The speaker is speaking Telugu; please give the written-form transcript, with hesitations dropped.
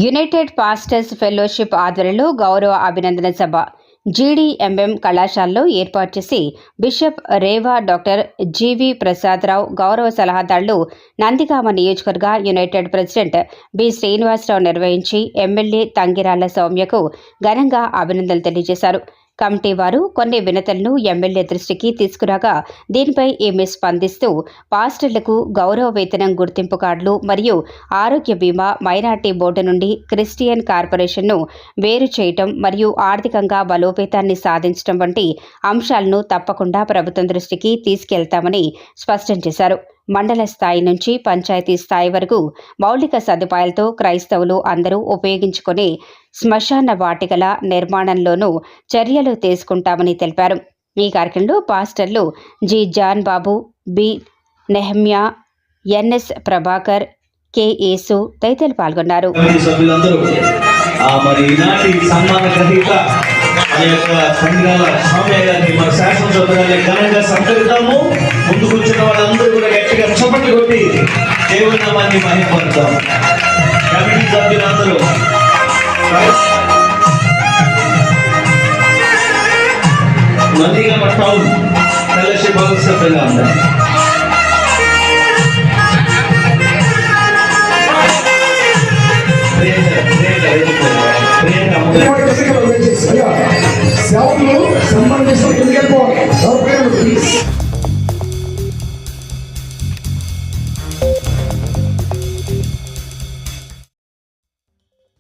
యునైటెడ్ పాస్టర్స్ ఫెలోషిప్ ఆధ్వర్యంలో గౌరవ అభినందన సభ జీడీఎంఎం కళాశాలలో ఏర్పాటు చేసి బిషప్ రేవా డాక్టర్ జీవి ప్రసాదరావు గౌరవ సలహాదారులు నందిగామ నియోజకవర్గ యునైటెడ్ ప్రెసిడెంట్ బి శ్రీనివాసరావు నిర్వహించి ఎమ్మెల్యే తంగిరాళ్ల సౌమ్యకు ఘనంగా అభినందనలు తెలియజేశారు. కమిటీ వారు కొన్ని వినతులను ఎమ్మెల్యే దృష్టికి తీసుకురాగా దీనిపై ఈమె స్పందిస్తూ పాస్టర్లకు గౌరవ వేతనం గుర్తింపు కార్డులు మరియు ఆరోగ్య బీమా మైనార్టీ బోర్డు నుండి క్రిస్టియన్ కార్పొరేషన్ను వేరు చేయటం మరియు ఆర్థికంగా బలోపేతాన్ని సాధించడం వంటి అంశాలను తప్పకుండా ప్రభుత్వం దృష్టికి తీసుకెళ్తామని స్పష్టం చేశారు. మండల స్థాయి నుంచి పంచాయతీ స్థాయి వరకు మౌలిక సదుపాయాలతో క్రైస్తవులు అందరూ ఉపయోగించుకునే శ్మశాన వాటికల నిర్మాణంలోనూ చర్యలు తీసుకుంటామని తెలిపారు. ఈ కార్యక్రమంలో పాస్టర్లు జి జాన్ బాబు, బి నెహమ్యా, ఎన్ఎస్ ప్రభాకర్, కె యేసు తదితరులు పాల్గొన్నారు. ముందు కూర్చున్న వాళ్ళందరూ కూడా గట్టిగా చప్పట్లు కొట్టి దేవుని నామాన్ని మహిమపడతాం. కమిటీ సభ్యులందరూ నందిగామ టౌన్ ఫెలోషిప్ హౌస్ సభ్యులుగా ఉన్నారు. సేవలు సంబంధించిన